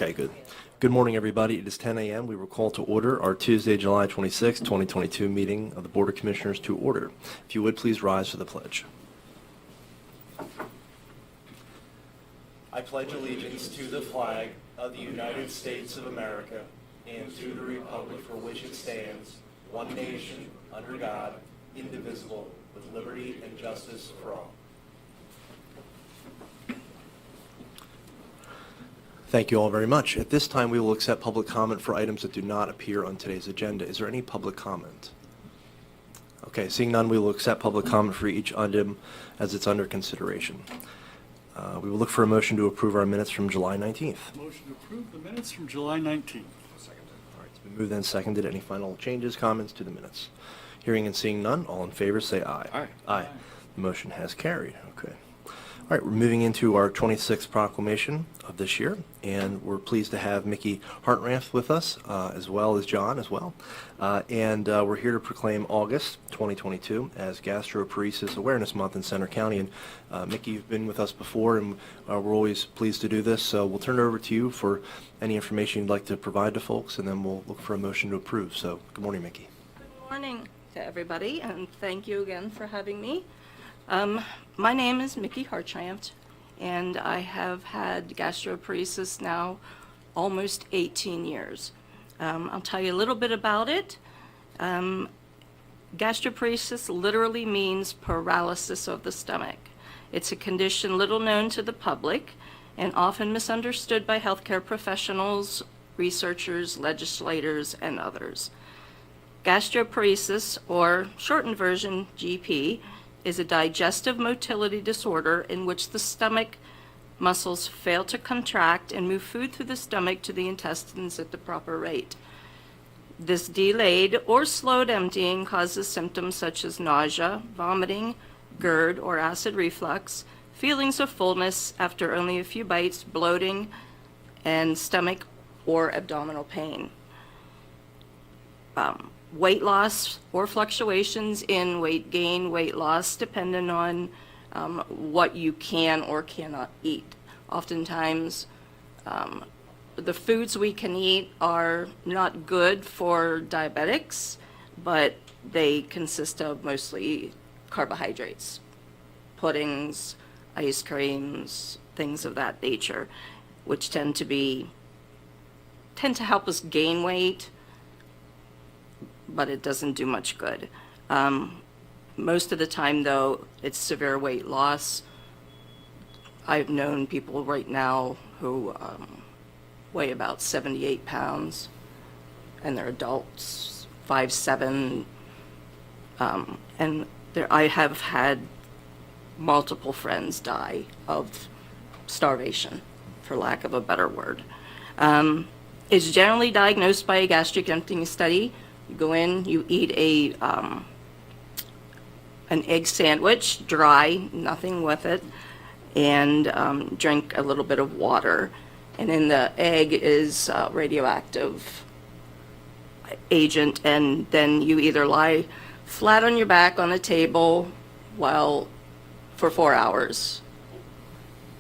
Okay, good. Good morning, everybody. It is 10 a.m. We will call to order our Tuesday, July 26, 2022 meeting of the Board of Commissioners to order. If you would, please rise for the pledge. I pledge allegiance to the flag of the United States of America and to the republic for which it stands, one nation, under God, indivisible, with liberty and justice for all. Thank you all very much. At this time, we will accept public comment for items that do not appear on today's agenda. Is there any public comment? Okay, seeing none, we will accept public comment for each item as it's under consideration. We will look for a motion to approve our minutes from July 19th. Motion to approve the minutes from July 19th. All right, it's been moved and seconded. Any final changes, comments to the minutes? Hearing and seeing none, all in favor say aye. Aye. Aye. The motion has carried. Okay. All right, we're moving into our 26th proclamation of this year, and we're pleased to have Mickey Hartranft with us, as well as John as well. We're here to proclaim August 2022 as Gastroparesis Awareness Month in Center County. And Mickey, you've been with us before, and we're always pleased to do this. So we'll turn it over to you for any information you'd like to provide to folks, and then we'll look for a motion to approve. So good morning, Mickey. Good morning to everybody, and thank you again for having me. My name is Mickey Hartranft, and I have had gastroparesis now almost 18 years. I'll tell you a little bit about it. Gastroparesis literally means paralysis of the stomach. It's a condition little known to the public and often misunderstood by healthcare professionals, researchers, legislators, and others. Gastroparesis, or shortened version GP, is a digestive motility disorder in which the stomach muscles fail to contract and move food through the stomach to the intestines at the proper rate. This delayed or slowed emptying causes symptoms such as nausea, vomiting, GERD or acid reflux, feelings of fullness after only a few bites, bloating, and stomach or abdominal pain. Weight loss or fluctuations in weight gain, weight loss, depending on what you can or cannot eat. Oftentimes, the foods we can eat are not good for diabetics, but they consist of mostly carbohydrates, puddings, ice creams, things of that nature, which tend to help us gain weight, but it doesn't do much good. Most of the time, though, it's severe weight loss. I've known people right now who weigh about 78 pounds, and they're adults, 5'7", and I have had multiple friends die of starvation, for lack of a better word. It's generally diagnosed by a gastric emptying study. You go in, you eat an egg sandwich, dry, nothing with it, and drink a little bit of water. And in the egg is radioactive agent, and then you either lie flat on your back on a table for 4 hours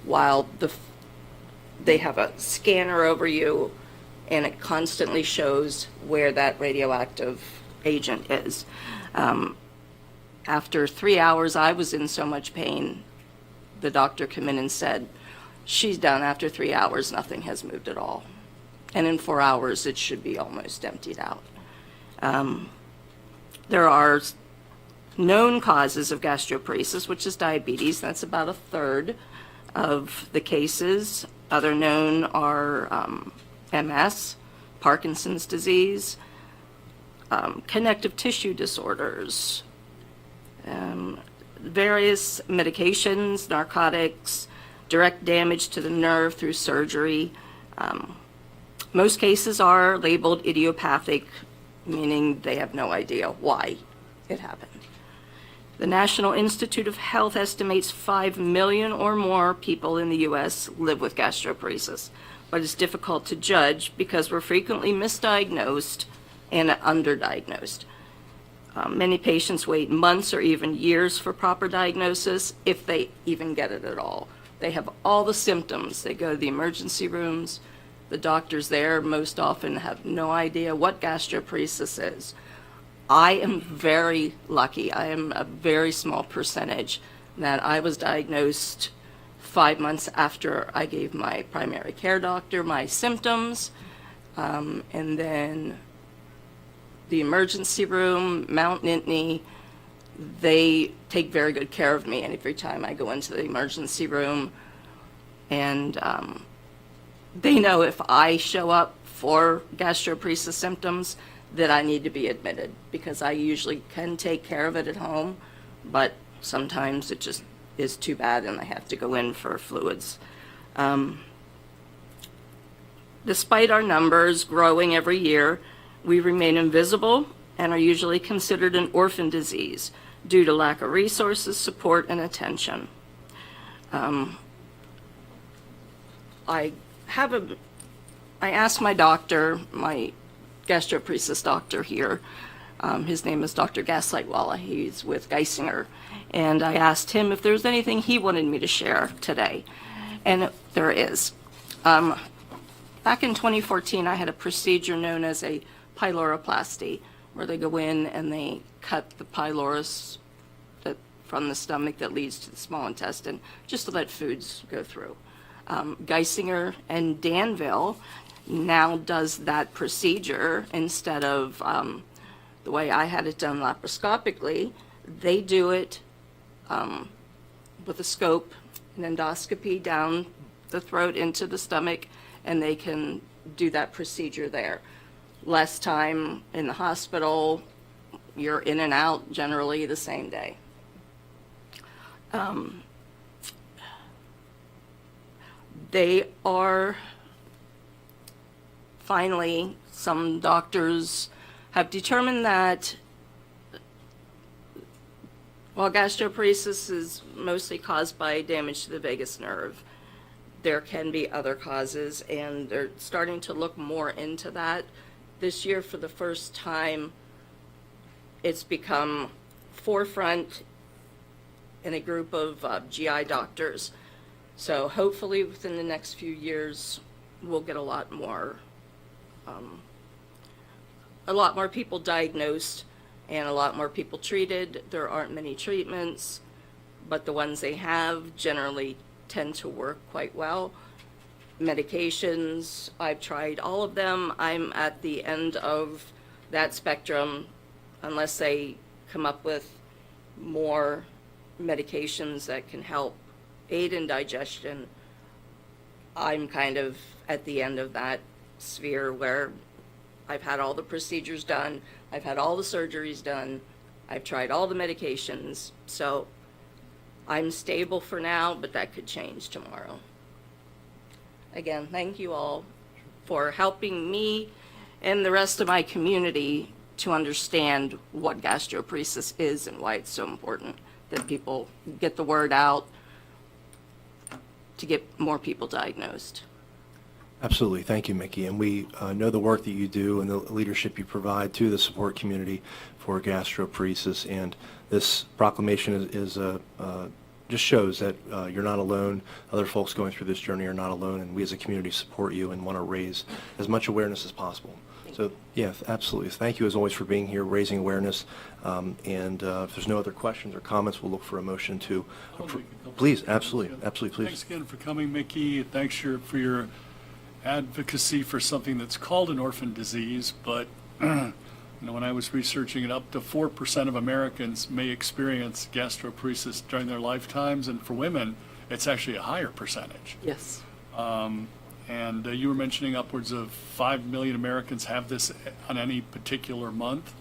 while they have a scanner over you, and it constantly shows where that radioactive agent is. After 3 hours, I was in so much pain, the doctor came in and said, she's done. After 3 hours, nothing has moved at all. And in 4 hours, it should be almost emptied out. There are known causes of gastroparesis, which is diabetes. That's about a third of the cases. Other known are MS, Parkinson's disease, connective tissue disorders, various medications, narcotics, direct damage to the nerve through surgery. Most cases are labeled idiopathic, meaning they have no idea why it happened. The National Institute of Health estimates 5 million or more people in the U.S. live with gastroparesis, but it's difficult to judge because we're frequently misdiagnosed and underdiagnosed. Many patients wait months or even years for proper diagnosis, if they even get it at all. They have all the symptoms. They go to the emergency rooms, The doctors there most often have no idea what gastroparesis is. I am very lucky. I am a very small percentage that I was diagnosed 5 months after I gave my primary care doctor my symptoms. And then the emergency room, Mount Nittany, they take very good care of me. And every time I go into the emergency room, and they know if I show up for gastroparesis symptoms that I need to be admitted, because I usually can take care of it at home, but sometimes it just is too bad and I have to go in for fluids. Despite our numbers growing every year, we remain invisible and are usually considered an orphan disease due to lack of resources, support, and attention. I asked my doctor, my gastroparesis doctor here, his name is Dr. Gaslightwala, he's with Geisinger, and I asked him if there was anything he wanted me to share today, and there is. Back in 2014, I had a procedure known as a pyloroplasty, where they go in and they cut the pylorus from the stomach that leads to the small intestine, just to let foods go through. Geisinger and Danville now does that procedure instead of the way I had it done laparoscopically. They do it with a scope, an endoscopy down the throat into the stomach, and they can do that procedure there. Less time in the hospital, you're in and out generally the same day. They are, finally, some doctors have determined that while gastroparesis is mostly caused by damage to the vagus nerve, there can be other causes, and they're starting to look more into that. This year, for the first time, it's become forefront in a group of GI doctors. So hopefully within the next few years, we'll get a lot more people diagnosed and a lot more people treated. There aren't many treatments, but the ones they have generally tend to work quite well. Medications, I've tried all of them. I'm at the end of that spectrum unless they come up with more medications that can help aid in digestion. I'm kind of at the end of that sphere where I've had all the procedures done, I've had all the surgeries done, I've tried all the medications, so I'm stable for now, but that could change tomorrow. Again, thank you all for helping me and the rest of my community to understand what gastroparesis is and why it's so important that people get the word out to get more people diagnosed. Absolutely. Thank you, Mickey. And we know the work that you do and the leadership you provide to the support community for gastroparesis. And this proclamation is just shows that you're not alone. Other folks going through this journey are not alone, and we as a community support you and want to raise as much awareness as possible. So, yeah, absolutely. Thank you, as always, for being here, raising awareness. And if there's no other questions or comments, we'll look for a motion to approve. Please, absolutely. Absolutely, please. Thanks again for coming, Mickey. Thanks for your advocacy for something that's called an orphan disease, but when I was researching it, up to 4% of Americans may experience gastroparesis during their lifetimes, and for women, it's actually a higher percentage. Yes. And you were mentioning upwards of 5 million Americans have this on any particular month.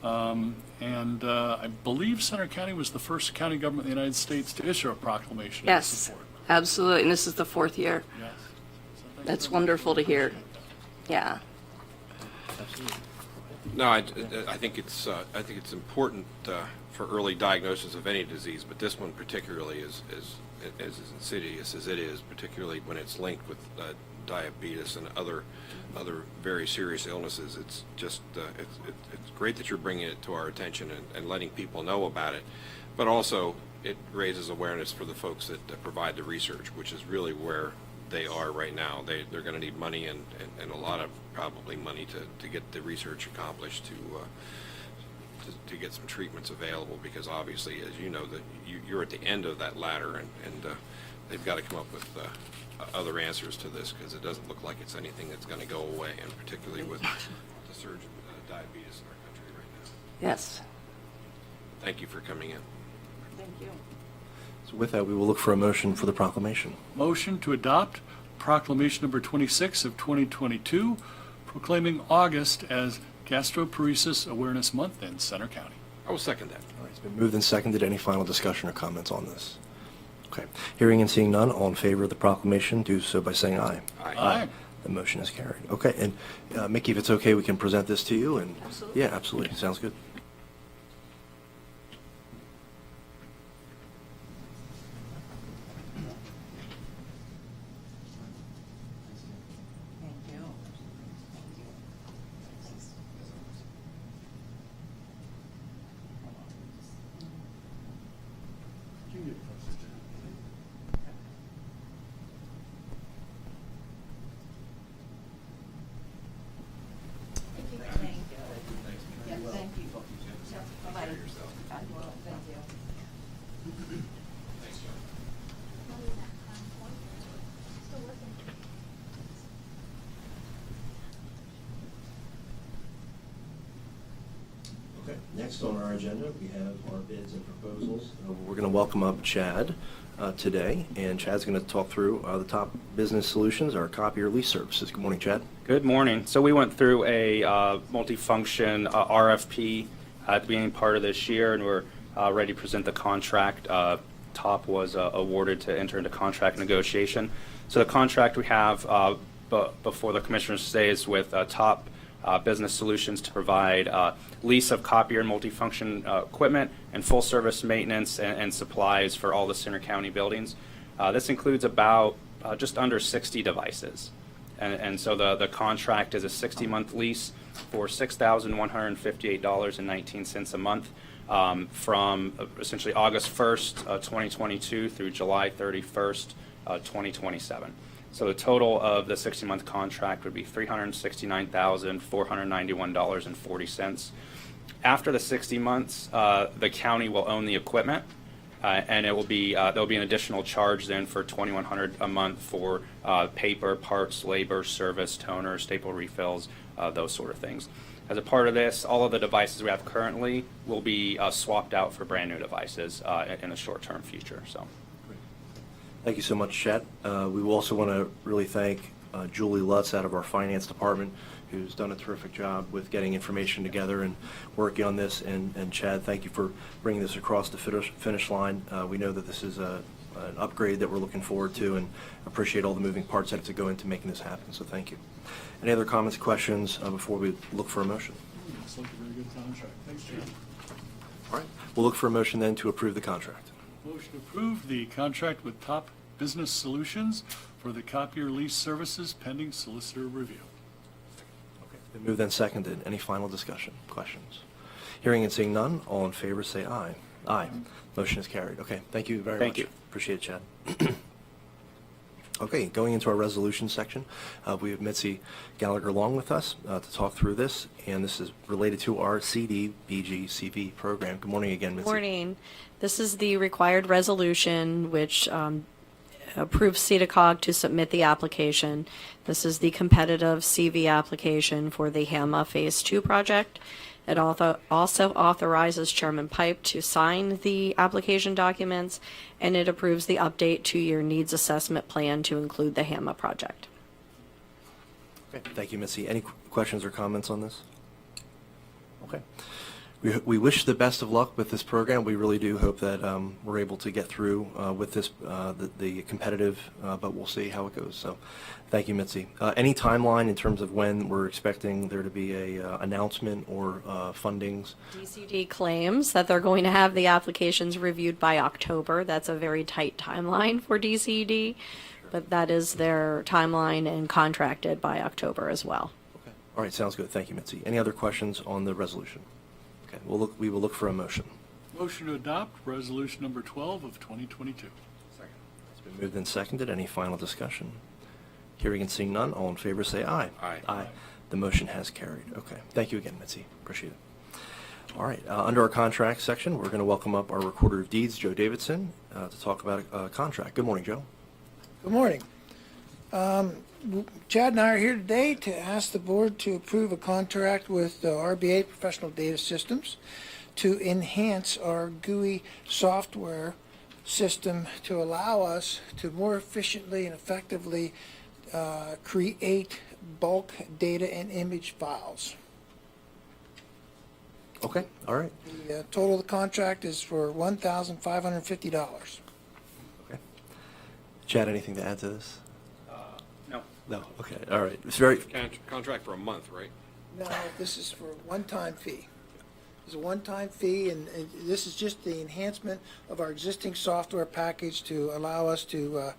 And I believe Center County was the first county government in the United States to issue a proclamation of Yes, support. absolutely. And this is the 4th year. Yes. So thank That's you. wonderful to hear. Yeah. No, I think it's important for early diagnosis of any disease, but this one particularly is as insidious as it is, particularly when it's linked with diabetes and other very serious illnesses. It's just it's great that you're bringing it to our attention and letting people know about it, but also it raises awareness for the folks that provide the research, which is really where they are right now. They're going to need money and a lot of probably money to get the research accomplished to get some treatments available, because obviously, as you know, that you're at the end of that ladder, and they've got to come up with other answers to this, because it doesn't look like it's anything that's going to go away, and particularly with the surge of diabetes in our country right now. Yes. Thank you for coming in. Thank you. So with that, we will look for a motion for the proclamation. Motion to adopt proclamation number 26 of 2022, proclaiming August as Gastroparesis Awareness Month in Center County. I will second that. All right, it's been moved and seconded. Any final discussion or comments on this? Okay. Hearing and seeing none, all in favor of the proclamation, do so by saying aye. Aye. The motion is carried. Okay, and Mickey, if it's okay, we can present this to you. And Absolutely. Yeah, absolutely. Sounds good. Thank you. Thank you. Bye-bye. I will. Thank you. Okay, next on our agenda, we have our bids and proposals. We're going to welcome up Chad today, and Chad's going to talk through the top business solutions, our copier lease services. Good morning, Chad. Good morning. So we went through a multifunction RFP at the beginning part of this year, and we're ready to present the contract. Top was awarded to enter into contract negotiation. So the contract we have before the commissioners today is with Top Business Solutions to provide lease of copier and multifunction equipment and full service maintenance and supplies for all the Center County buildings. This includes about just under 60 devices. And so the contract is a 60-month lease for $6,158.19 a month from essentially August 1st, 2022 through July 31st, 2027. So the total of the 60-month contract would be $369,491.40. After the 60 months, the county will own the equipment, and it will be there'll be an additional charge then for $2,100 a month for paper, parts, labor, service, toner, staple refills, those sort of things. As a part of this, all of the devices we have currently will be swapped out for brand new devices in the short-term future. So. Thank you so much, Chad. We also want to really thank Julie Lutz out of our finance department, who's done a terrific job with getting information together and working on this. And Chad, thank you for bringing this across the finish line. We know that this is an upgrade that we're looking forward to, and appreciate all the moving parts that have to go into making this happen. So thank you. Any other comments, questions before we look for a motion? Looks like a very good contract. Thanks, Jan. All right. We'll look for a motion then to approve the contract. Motion to approve the contract with Top Business Solutions for the copier lease services pending solicitor review. Been moved and seconded. Any final discussion, questions? Hearing and seeing none, all in favor say aye. Aye. Motion is carried. Okay, thank you very much. Thank you. Appreciate it, Chad. Okay, going into our resolution section, we have Mitzi Gallagher Long with us to talk through this, and this is related to our CDBG-CV program. Good morning again, Mitzi. Morning. This is the required resolution which approves CEDACOG to submit the application. This is the competitive CV application for the HAMA Phase 2 project. It also authorizes Chairman Pipe to sign the application documents, and it approves the update to your needs assessment plan to include the HAMA project. Okay, thank you, Mitzi. Any questions or comments on this? Okay. We wish the best of luck with this program. We really do hope that we're able to get through with this, the competitive, but we'll see how it goes. So thank you, Mitzi. Any timeline in terms of when we're expecting there to be a announcement or fundings? DCD claims that they're going to have the applications reviewed by October. That's a very tight timeline for DCD, but that is their timeline and contracted by October as well. Okay. All right, sounds good. Thank you, Mitzi. Any other questions on the resolution? Okay, we will look for a motion. Motion to adopt resolution number 12 of 2022. Second. It's been moved and seconded. Any final discussion? Hearing and seeing none, all in favor say aye. Aye. Aye. The motion has carried. Okay. Thank you again, Mitzi. Appreciate it. All right. Under our contract section, we're going to welcome up our Recorder of Deeds, Joe Davidson, to talk about a contract. Good morning, Joe. Good morning. Chad and I are here today to ask the board to approve a contract with RBA Professional Data Systems to enhance our GUI software system to allow us to more efficiently and effectively create bulk data and image files. Okay. All right. The total of the contract is for $1,550. Okay. Chad, anything to add to this? No. No. Okay. All right. It's very. Contract for a month, right? No, this is for a one-time fee. It's a one-time fee, and this is just the enhancement of our existing software package to allow us to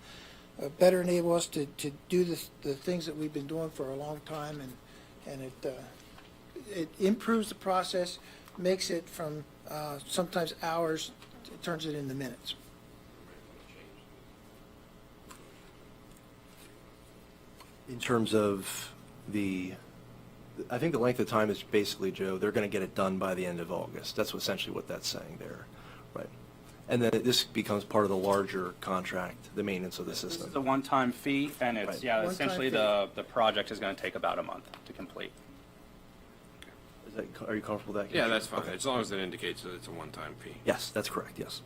better enable us to do the things that we've been doing for a long time, and it improves the process, makes it from sometimes hours, it turns it into minutes. In terms of I think the length of time is basically, Joe, they're going to get it done by the end of August. That's essentially what that's saying there, right? And then this becomes part of the larger contract, the maintenance of the This is system. a one-time fee, and it's, Right. yeah, One-time essentially fee. the project is going to take about a month to complete. Are you comfortable with that? Yeah, Commissioner? that's fine, Okay. as long as it indicates that it's a one-time fee. Yes, that's correct, yes.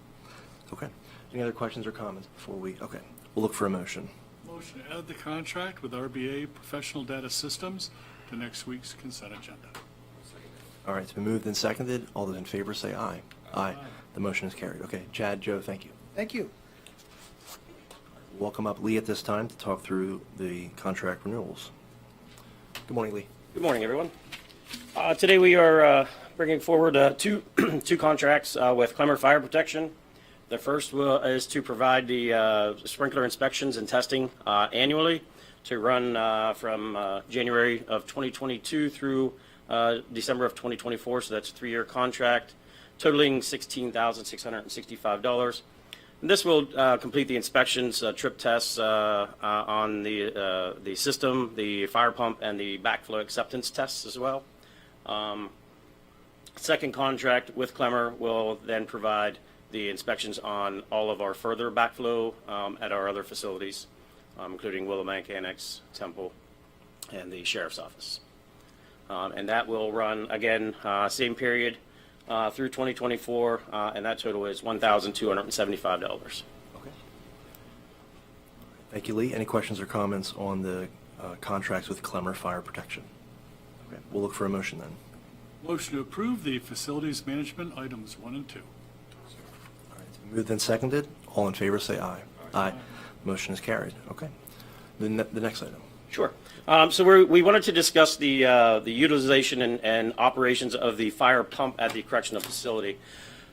Okay. Any other questions or comments before okay, we'll look for a motion. Motion to add the contract with RBA Professional Data Systems to next week's consent agenda. All right, it's been moved and seconded. All those in favor say aye. Aye. The motion is carried. Okay, Chad, Joe, thank you. Thank you. Welcome up Lee at this time to talk through the contract renewals. Good morning, Lee. Good morning, everyone. Today we are bringing forward two contracts with Clemmer Fire Protection. The first is to provide the sprinkler inspections and testing annually to run from January of 2022 through December of 2024. So that's a 3-year contract totaling $16,665. And this will complete the inspections, trip tests on the system, the fire pump, and the backflow acceptance tests as well. Second contract with Clemmer will then provide the inspections on all of our further backflow at our other facilities, including Willowank Annex, Temple, and the Sheriff's Office. And that will run, again, same period through 2024, and that total is $1,275. Okay. Thank you, Lee. Any questions or comments on the contracts with Clemmer Fire Protection? Okay, we'll look for a motion then. Motion to approve the facilities management items 1 and 2. All right, it's been moved and seconded. All in favor say aye. Aye. Motion is carried. Okay. The next item. Sure. So we wanted to discuss the utilization and operations of the fire pump at the correctional facility.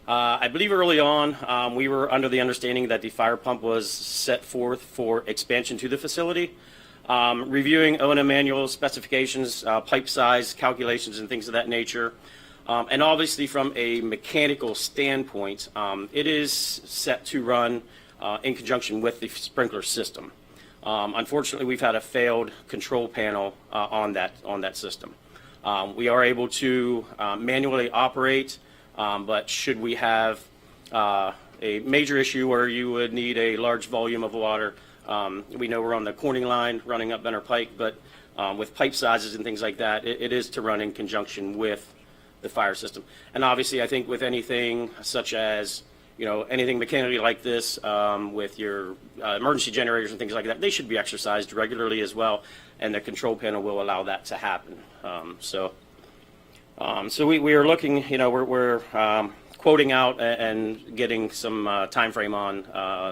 I believe early on, we were under the understanding that the fire pump was set forth for expansion to the facility. Reviewing O&M manual specifications, pipe size, calculations, and things of that nature. And obviously from a mechanical standpoint, it is set to run in conjunction with the sprinkler system. Unfortunately, we've had a failed control panel on that system. We are able to manually operate, but should we have a major issue where you would need a large volume of water, we know we're on the Corning line running up Benner Pike, but with pipe sizes and things like that, it is to run in conjunction with the fire system. And obviously, I think with anything such as anything mechanically like this, with your emergency generators and things like that, they should be exercised regularly as well, and the control panel will allow that to happen. So we are looking, we're quoting out and getting some time frame on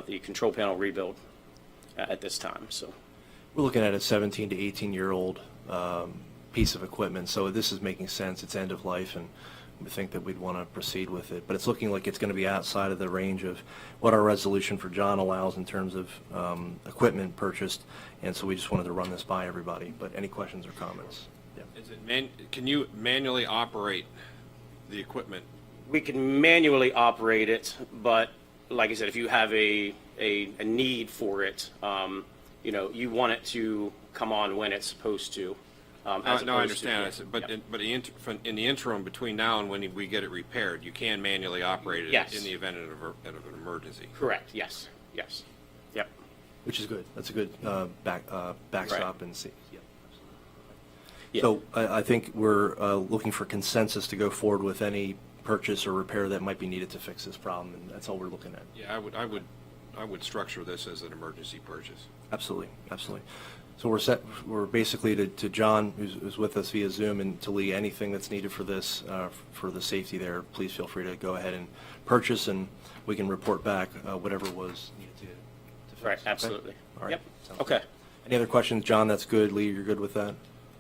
the control panel rebuild at this time. So We're looking at a 17 to 18-year-old piece of equipment, so this is making sense. It's end of life, and we think that we'd want to proceed with it. But it's looking like it's going to be outside of the range of what our resolution for John allows in terms of equipment purchased, and so we just wanted to run this by everybody. But any questions or comments? Yeah. Can you manually operate the equipment? we can manually operate it, but like I said, if you have a need for it, you want it to come on when it's supposed to. No, as I opposed to- understand. I said, but Yep. in the interim between now and when we get it repaired, you can manually operate it Yes. in the event of an emergency. Correct, yes, yes. Yep. Which is good. That's a good backstop and see. Yeah, Yeah. So I think we're looking for consensus to go forward with any purchase or repair that might be needed to fix this problem, and that's all we're looking at. Yeah, I would structure this as an emergency purchase. Absolutely, absolutely. So we're set, we're basically to John, who's with us via Zoom, and to Lee, anything that's needed for this, for the safety there, please feel free to go ahead and purchase, and we can report back whatever was needed to fix. Right, okay? absolutely. All right. Yep, Sounds okay. good. Any other questions? John, that's good. Lee, you're good with that?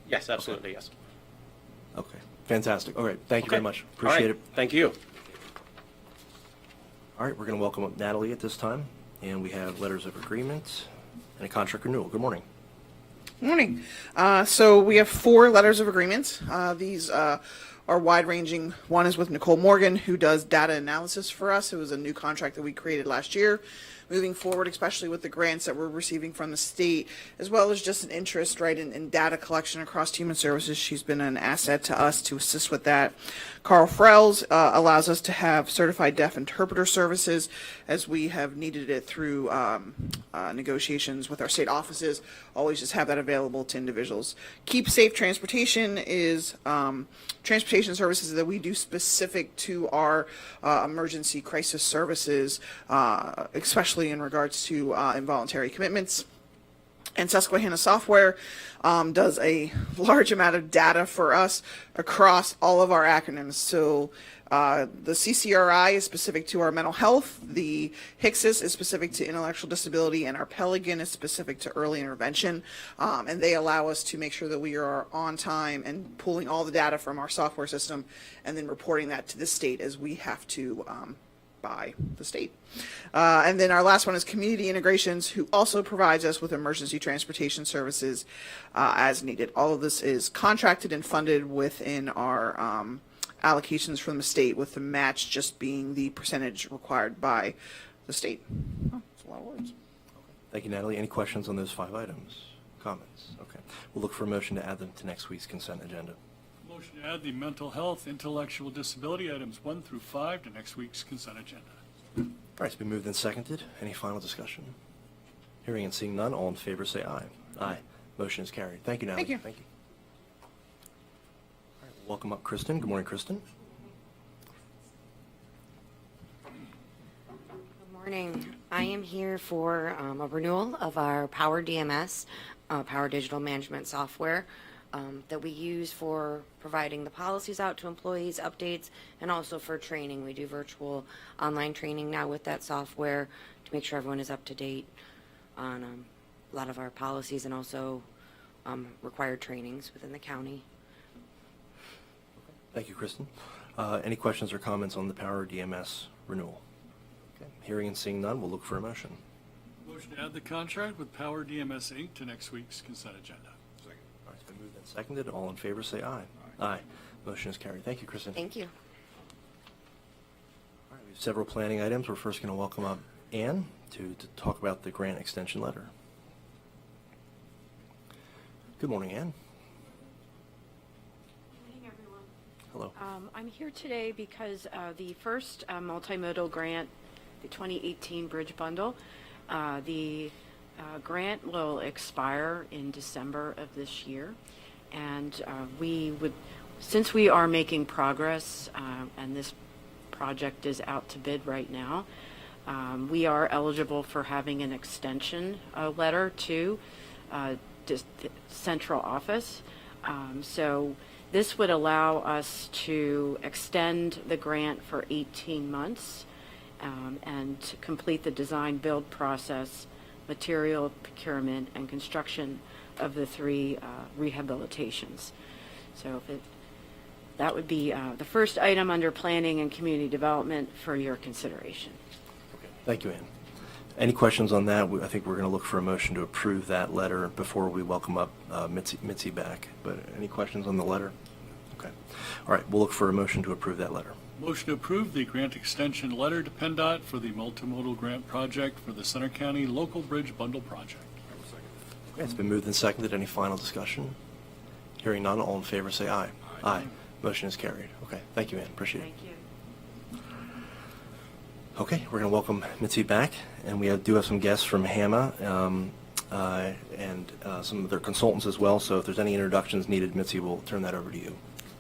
Yes, absolutely, yes. Okay, fantastic. All right, thank you very Okay. much. All right, Appreciate it. Thank you. All right, we're going to welcome up Natalie at this time, and we have letters of agreement and a contract renewal. Good morning. Morning. So we have 4 letters of agreement. These are wide-ranging. One is with Nicole Morgan, who does data analysis for us. It was a new contract that we created last year. Moving forward, especially with the grants that we're receiving from the state, as well as just an interest, right, in data collection across human services. She's been an asset to us to assist with that. Carl Frells allows us to have certified deaf interpreter services, as we have needed it through negotiations with our state offices. Always just have that available to individuals. Keep Safe Transportation is transportation services that we do specific to our emergency crisis services, especially in regards to involuntary commitments. And Susquehanna Software does a large amount of data for us across all of our acronyms. So the CCRI is specific to our mental health, the HCSIS is specific to intellectual disability, and our Pelican is specific to early intervention. And they allow us to make sure that we are on time and pulling all the data from our software system and then reporting that to the state as we have to by the state. And then our last one is Community Integrations, who also provides us with emergency transportation services as needed. All of this is contracted and funded within our allocations from the state, with the match just being the percentage required by the state. Oh, that's a lot of words. Thank you, Natalie. Any questions on those 5 items? Comments? Okay. We'll look for a motion to add them to next week's consent agenda. Motion to add the mental health, intellectual disability items 1 through 5 to next week's consent agenda. All right, it's been moved and seconded. Any final discussion? Hearing and seeing none, all in favor say aye. Aye. Motion is carried. Thank you, Natalie. Thank you. Thank you. All right, welcome up, Kristen. Good morning, Kristen. Good morning. I am here for a renewal of our Power DMS, Power Digital Management Software, that we use for providing the policies out to employees, updates, and also for training. We do virtual online training now with that software to make sure everyone is up to date on a lot of our policies and also required trainings within the county. Thank you, Kristen. Any questions or comments on the Power DMS renewal? Okay. Hearing and seeing none, we'll look for a motion. Motion to add the contract with Power DMS Inc. to next week's consent agenda. Second. All right, it's been moved and seconded. All in favor say aye. Aye. Motion is carried. Thank you, Kristen. Thank you. All right, we have several planning items. We're first going to welcome up Ann to talk about the grant extension letter. Good morning, Ann. Morning, everyone. Hello. I'm here today because the first multimodal grant, the 2018 Bridge Bundle, the grant will expire in December of this year. And since we are making progress and this project is out to bid right now, we are eligible for having an extension letter to the central office. So this would allow us to extend the grant for 18 months and to complete the design build process, material procurement, and construction of the 3 rehabilitations. So that would be the first item under planning and community development for your consideration. Okay. Thank you, Ann. Any questions on that? I think we're going to look for a motion to approve that letter before we welcome up Mitzi back. But any questions on the letter? Okay. All right, we'll look for a motion to approve that letter. Motion to approve the grant extension letter to PennDOT for the multimodal grant project for the Center County Local Bridge Bundle Project. Okay, it's been moved and seconded. Any final discussion? Hearing none, all in favor say aye. Aye. Motion is carried. Okay, thank you, Ann. Appreciate it. Thank you. Okay, we're going to welcome Mitzi back, and we do have some guests from HAMA and some of their consultants as well. So if there's any introductions needed, Mitzi, we'll turn that over to you.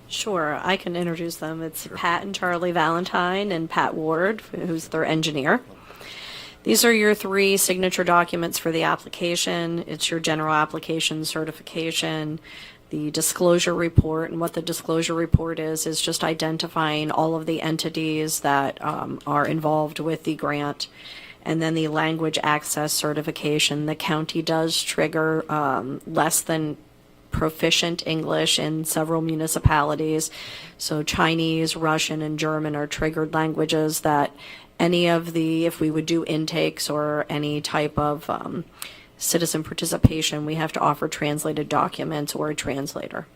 Sure, I can introduce them. It's Pat and Charlie Valentine and Pat Ward, who's their engineer. These are your 3 signature documents for the application. It's your general application certification, the disclosure report, and what the disclosure report is just identifying all of the entities that are involved with the grant. And then the language access certification. The county does trigger less than proficient English in several municipalities. So Chinese, Russian, and German are triggered languages that any of the, if we would do intakes or any type of citizen participation, we have to offer translated documents or a translator.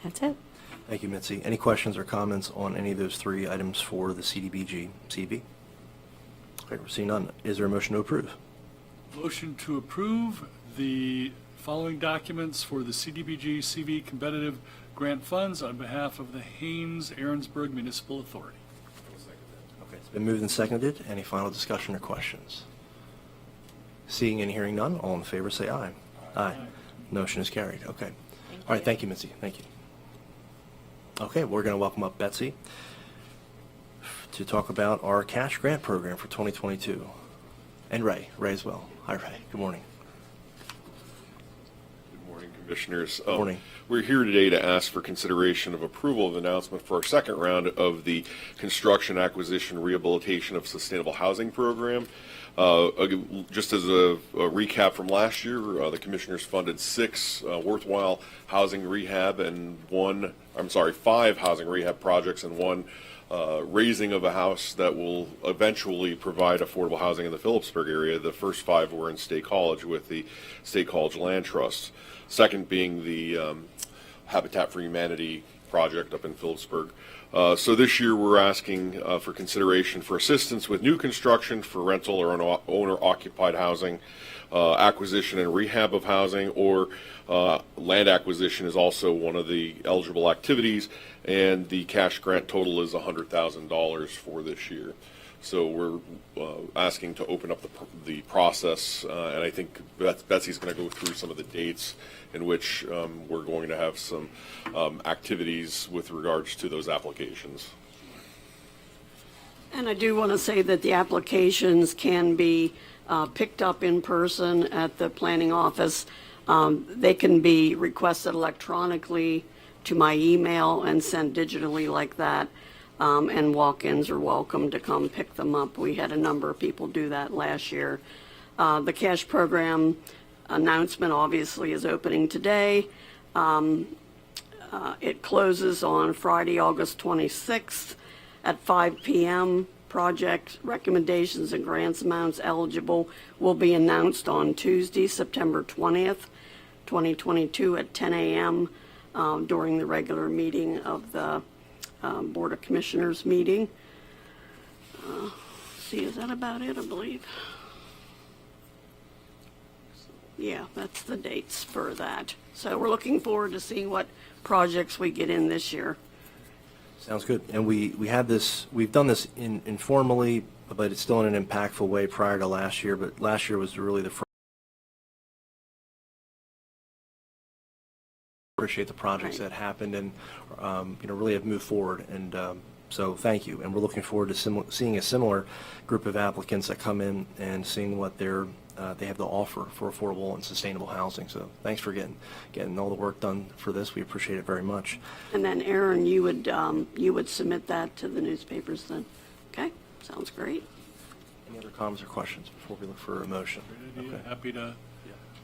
That's it. Thank you, Mitzi. Any questions or comments on any of those 3 items for the CDBG CV? Okay, we're seeing none. Is there a motion to approve? Motion to approve the following documents for the CDBG CV competitive grant funds on behalf of the Haynes-Aaronsburg Municipal Authority. Okay, it's been moved and seconded. Any final discussion or questions? Seeing and hearing none, all in favor say aye. Aye. Motion is carried. Okay. All right, thank you, Mitzi. Thank you. Okay, we're going to welcome up Betsy to talk about our cash grant program for 2022. And Ray as well. Hi, Ray. Good morning. Good morning, Commissioners. Good morning. We're here today to ask for consideration of approval of the announcement for our second round of the Construction, Acquisition, Rehabilitation of Sustainable Housing Program. Just as a recap from last year, the Commissioners funded 6 worthwhile housing rehab and 5 housing rehab projects and 1 raising of a house that will eventually provide affordable housing in the Phillipsburg area. The first 5 were in State College with the State College Land Trust. Second being the Habitat for Humanity project up in Phillipsburg. So this year we're asking for consideration for assistance with new construction for rental or owner-occupied housing, acquisition and rehab of housing, or land acquisition is also one of the eligible activities, and the cash grant total is $100,000 for this year. So we're asking to open up the process, and I think Betsy's going to go through some of the dates in which we're going to have some activities with regards to those applications. And I do want to say that the applications can be picked up in person at the planning office. They can be requested electronically to my email and sent digitally like that. And walk-ins are welcome to come pick them up. We had a number of people do that last year. The cash program announcement obviously is opening today. It closes on Friday, August 26th at 5 p.m. Project recommendations and grants amounts eligible will be announced on Tuesday, September 20th, 2022 at 10 a.m. During the regular meeting of the Board of Commissioners meeting. See, is that about it, I believe? Yeah, that's the dates for that. So we're looking forward to seeing what projects we get in this year. Sounds good. And we've done this informally, but it's still in an impactful way prior to last year. But last year was really the first. Appreciate the projects that happened and really have moved forward, and so thank you. And we're looking forward to seeing a similar group of applicants that come in and seeing what they have to offer for affordable and sustainable housing. So thanks for getting all the work done for this. We appreciate it very much. And then Aaron, you would submit that to the newspapers then. Okay, sounds great. Any other comments or questions before we look for a motion? Great idea. Happy to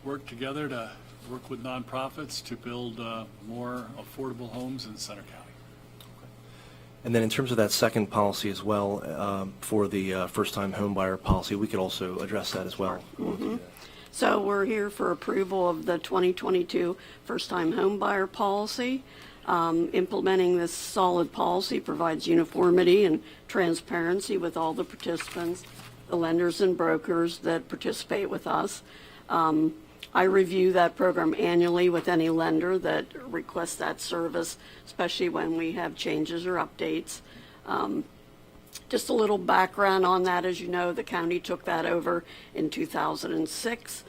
work together to work with nonprofits to build more affordable homes in Center County. And then in terms of that second policy as well, for the first-time home buyer policy, we could also address that as well. Mm-hmm. So we're here for approval of the 2022 first-time home buyer policy. Implementing this solid policy provides uniformity and transparency with all the participants, the lenders and brokers that participate with us. I review that program annually with any lender that requests that service, especially when we have changes or updates. Just a little background on that, as you know, the county took that over in 2006.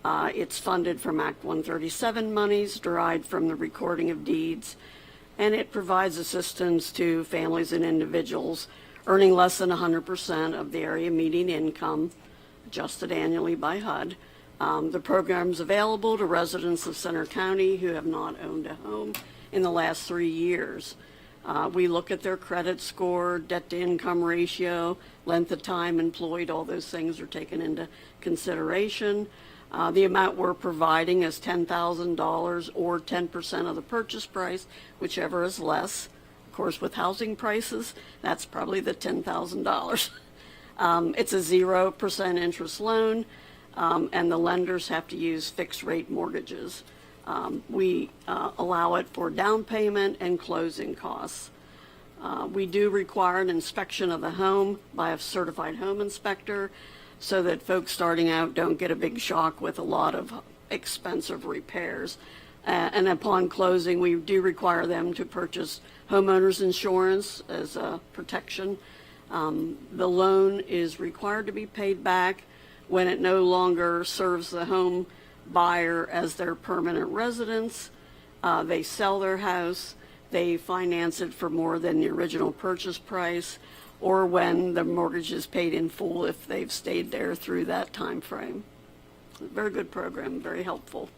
It's funded from Act 137 monies derived from the recording of deeds, and it provides assistance to families and individuals earning less than 100% of the area median income, adjusted annually by HUD. The program's available to residents of Center County who have not owned a home in the last 3 years. We look at their credit score, debt-to-income ratio, length of time employed, all those things are taken into consideration. The amount we're providing is $10,000 or 10% of the purchase price, whichever is less. Of course, with housing prices, that's probably the $10,000. It's a 0% interest loan, and the lenders have to use fixed-rate mortgages. We allow it for down payment and closing costs. We do require an inspection of the home by a certified home inspector so that folks starting out don't get a big shock with a lot of expensive repairs. And upon closing, we do require them to purchase homeowners insurance as a protection. The loan is required to be paid back when it no longer serves the home buyer as their permanent residence. They sell their house, they finance it for more than the original purchase price, or when the mortgage is paid in full if they've stayed there through that time frame. Very good program, very helpful.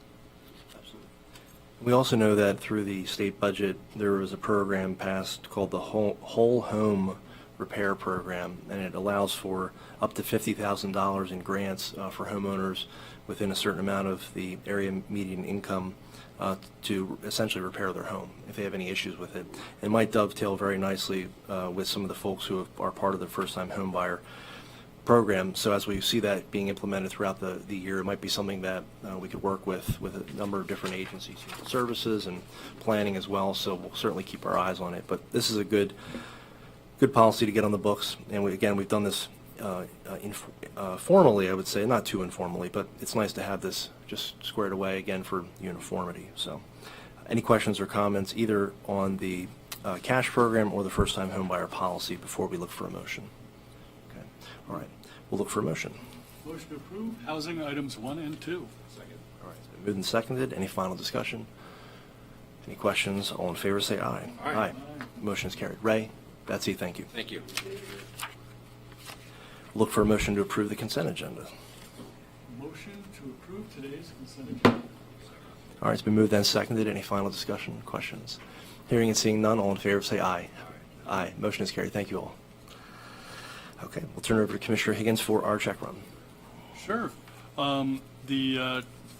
We also know that through the state budget, there was a program passed called the Whole Home Repair Program, and it allows for up to $50,000 in grants for homeowners within a certain amount of the area median income to essentially repair their home if they have any issues with it. It might dovetail very nicely with some of the folks who are part of the first-time home buyer program. So as we see that being implemented throughout the year, it might be something that we could work with a number of different agencies, services and planning as well. So we'll certainly keep our eyes on it. But this is a good policy to get on the books. And we've done this formally, I would say, not too informally, but it's nice to have this just squared away again for uniformity. So any questions or comments either on the cash program or the first-time home buyer policy before we look for a motion? Okay. All right. We'll look for a motion. Motion to approve housing items 1 and 2. All right. It's been moved and seconded. Any final discussion? Any questions? All in favor say aye. Aye. Motion is carried. Ray, Betsy, thank you. Thank you. Look for a motion to approve the consent agenda. Motion to approve today's consent agenda. All right, it's been moved and seconded. Any final discussion, questions? Hearing and seeing none, all in favor say aye. Aye. Motion is carried. Thank you all. Okay, we'll turn it over to Commissioner Higgins for our check run. Sure.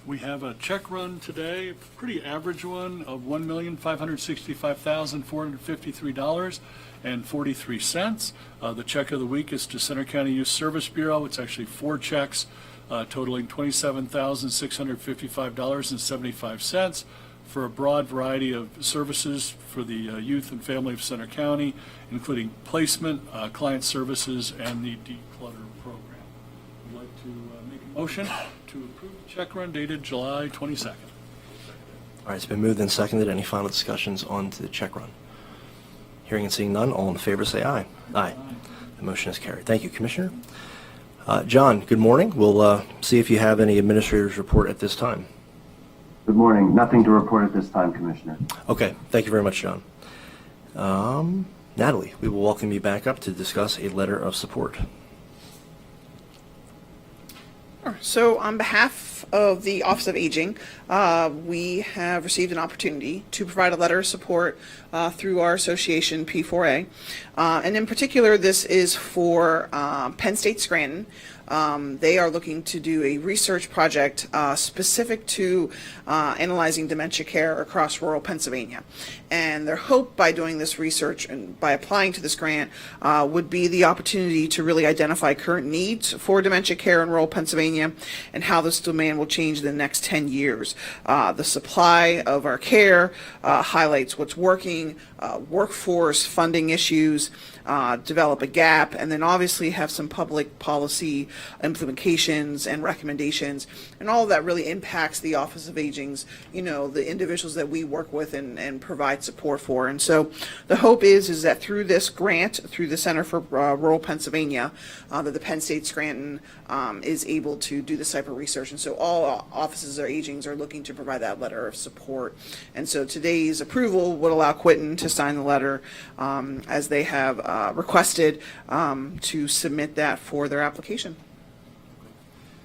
We have a check run today, a pretty average one, of $1,565,453.43. The check of the week is to Center County Youth Service Bureau. It's actually 4 checks totaling $27,655.75 for a broad variety of services for the youth and family of Center County, including placement, client services, and the declutter program. I'd like to make a motion to approve the check run dated July 22nd. All right, it's been moved and seconded. Any final discussions on the check run? Hearing and seeing none, all in favor say aye. Aye. The motion is carried. Thank you, Commissioner. John, good morning. We'll see if you have any administrator's report at this time. Good morning. Nothing to report at this time, Commissioner. Okay, thank you very much, John. Natalie, we will welcome you back up to discuss a letter of support. So on behalf of the Office of Aging, we have received an opportunity to provide a letter of support through our association, P4A. And in particular, this is for Penn State Scranton. They are looking to do a research project specific to analyzing dementia care across rural Pennsylvania. And their hope by doing this research and by applying to this grant would be the opportunity to really identify current needs for dementia care in rural Pennsylvania and how this demand will change in the next 10 years. The supply of our care highlights what's working, workforce funding issues, develop a gap, and then obviously have some public policy implications and recommendations, and all of that really impacts the Office of Aging's, the individuals that we work with and provide support for. And so the hope is that through this grant, through the Center for Rural Pennsylvania, that the Penn State Scranton is able to do this type of research. And so all offices of agings are looking to provide that letter of support. And so today's approval would allow Quinton to sign the letter as they have requested to submit that for their application.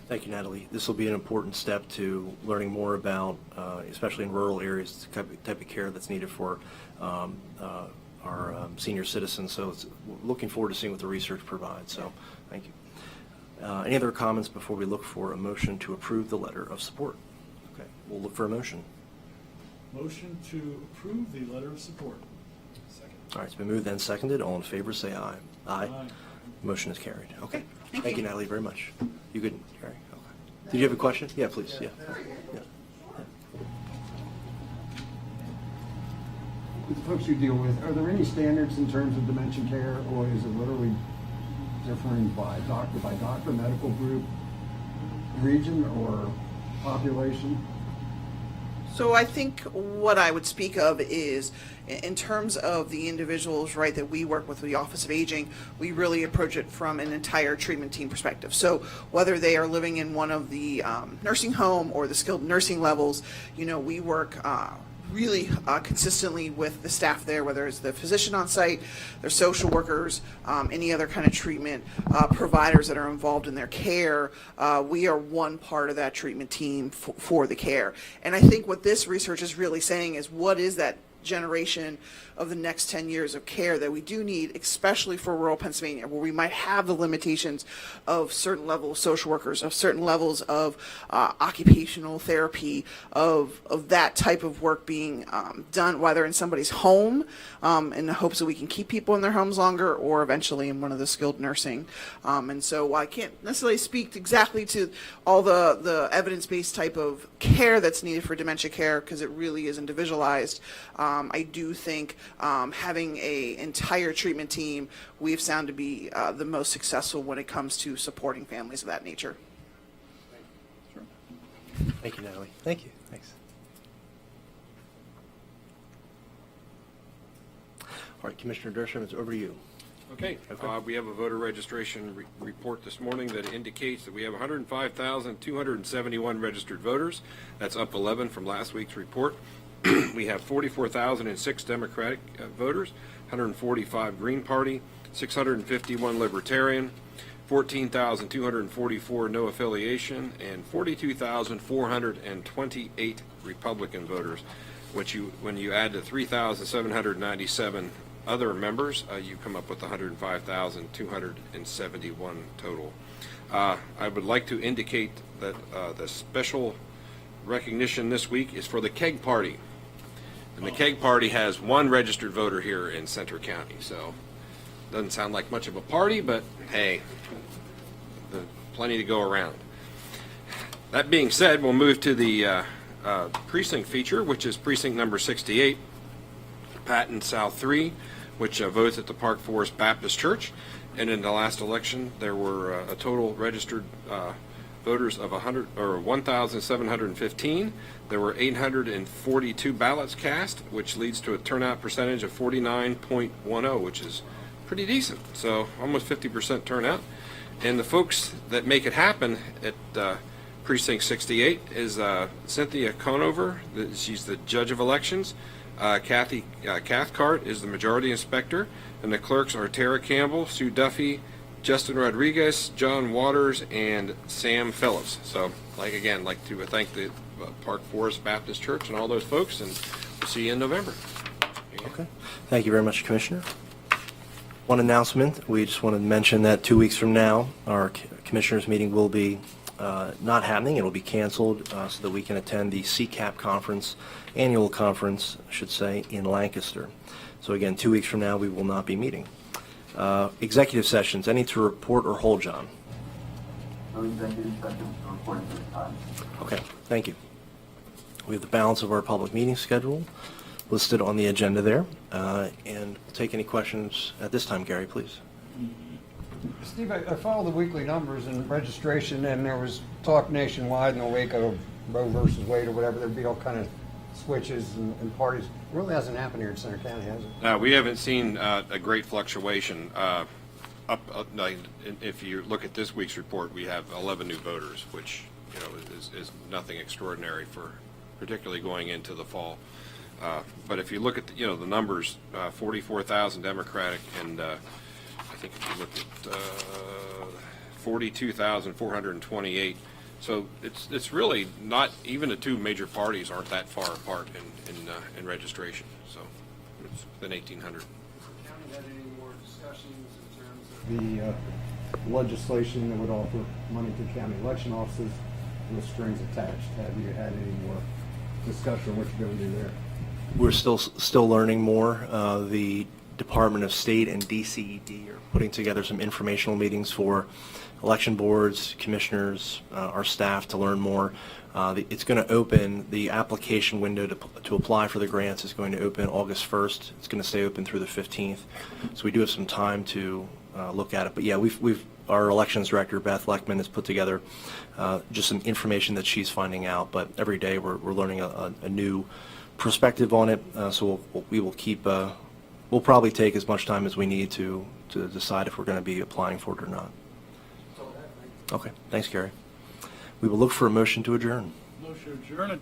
Thank you, Natalie. This will be an important step to learning more about, especially in rural areas, the type of care that's needed for our senior citizens. So looking forward to seeing what the research provides. So thank you. Any other comments before we look for a motion to approve the letter of support? Okay, we'll look for a motion. Motion to approve the letter of support. Second. All right, it's been moved and seconded. All in favor, say aye. Aye. Aye. Motion is carried. Okay. Thank you, Natalie, very much. You good, Gary? Okay. Did you have a question? Yeah, please. Yeah. With the folks you deal with, are there any standards in terms of dementia care, or is it literally differing by doctor, medical group, region, or population? So I think what I would speak of is, in terms of the individuals, right, that we work with the Office of Aging, we really approach it from an entire treatment team perspective. So whether they are living in one of the nursing home or the skilled nursing levels, we work really consistently with the staff there, whether it's the physician on site, their social workers, any other kind of treatment providers that are involved in their care. We are one part of that treatment team for the care. And I think what this research is really saying is, what is that generation of the next 10 years of care that we do need, especially for rural Pennsylvania, where we might have the limitations of certain levels of social workers, of certain levels of occupational therapy, of that type of work being done, whether in somebody's home in the hopes that we can keep people in their homes longer, or eventually in one of the skilled nursing. And so while I can't necessarily speak exactly to all the evidence-based type of care that's needed for dementia care, because it really is individualized, I do think having an entire treatment team, we've found to be the most successful when it comes to supporting families of that nature. Thank you, Natalie. Thank you. Thanks. All right, Commissioner Dershowitz, it's over to you. Okay, we have a voter registration report this morning that indicates that we have 105,271 registered voters. That's up 11 from last week's report. We have 44,006 Democratic voters, 145 Green Party, 651 Libertarian, 14,244 no affiliation, and 42,428 Republican voters. When you add the 3,797 other members, you come up with 105,271 total. I would like to indicate that the special recognition this week is for the Keg Party. And the Keg Party has one registered voter here in Center County, so doesn't sound like much of a party, but hey, plenty to go around. That being said, we'll move to the precinct feature, which is precinct number 68, Patton South 3, which votes at the Park Forest Baptist Church. And in the last election, there were a total registered voters of 1,715. There were 842 ballots cast, which leads to a turnout percentage of 49.10, which is pretty decent. So almost 50% turnout. And the folks that make it happen at Precinct 68 is Cynthia Conover. She's the judge of elections. Kathy Cathcart is the majority inspector. And the clerks are Tara Campbell, Sue Duffy, Justin Rodriguez, John Waters, and Sam Phillips. So, like to thank the Park Forest Baptist Church and all those folks, and we'll see you in November. Okay. Thank you very much, Commissioner. One announcement. We just wanted to mention that 2 weeks from now, our commissioners meeting will be not happening. It will be canceled so that we can attend the CCAP conference, annual conference, I should say, in Lancaster. So again, 2 weeks from now, we will not be meeting. Executive sessions, any to report or hold, John? No executive sessions to report at this time. Okay, thank you. We have the balance of our public meeting schedule listed on the agenda there. And we'll take any questions at this time, Gary, please. Steve, I follow the weekly numbers and registration, and there was talk nationwide in the wake of Roe versus Wade or whatever, there'd be all kind of switches and parties. It really hasn't happened here in Center County, has it? We haven't seen a great fluctuation. Like, if you look at this week's report, we have 11 new voters, which, you know, is nothing extraordinary for, particularly going into the fall. But if you look at, you know, the numbers, 44,000 Democratic, and I think if you look at 42,428. So it's really not, even the two major parties aren't that far apart in registration. So it's been 1,800. County had any more discussions in terms of the legislation that would offer money to county election offices with strings attached? Have you had any more discussion on what you're going to do there? We're still learning more. The Department of State and DCED are putting together some informational meetings for election boards, commissioners, our staff to learn more. It's going to open, the application window to apply for the grants is going to open August 1st. It's going to stay open through the 15th. So we do have some time to look at it. But yeah, our elections director, Beth Leckman, has put together just some information that she's finding out. But every day we're learning a new perspective on it. So we will keep, we'll probably take as much time as we need to decide if we're going to be applying for it or not. Okay, thanks, Gary. We will look for a motion to adjourn. Motion adjourned at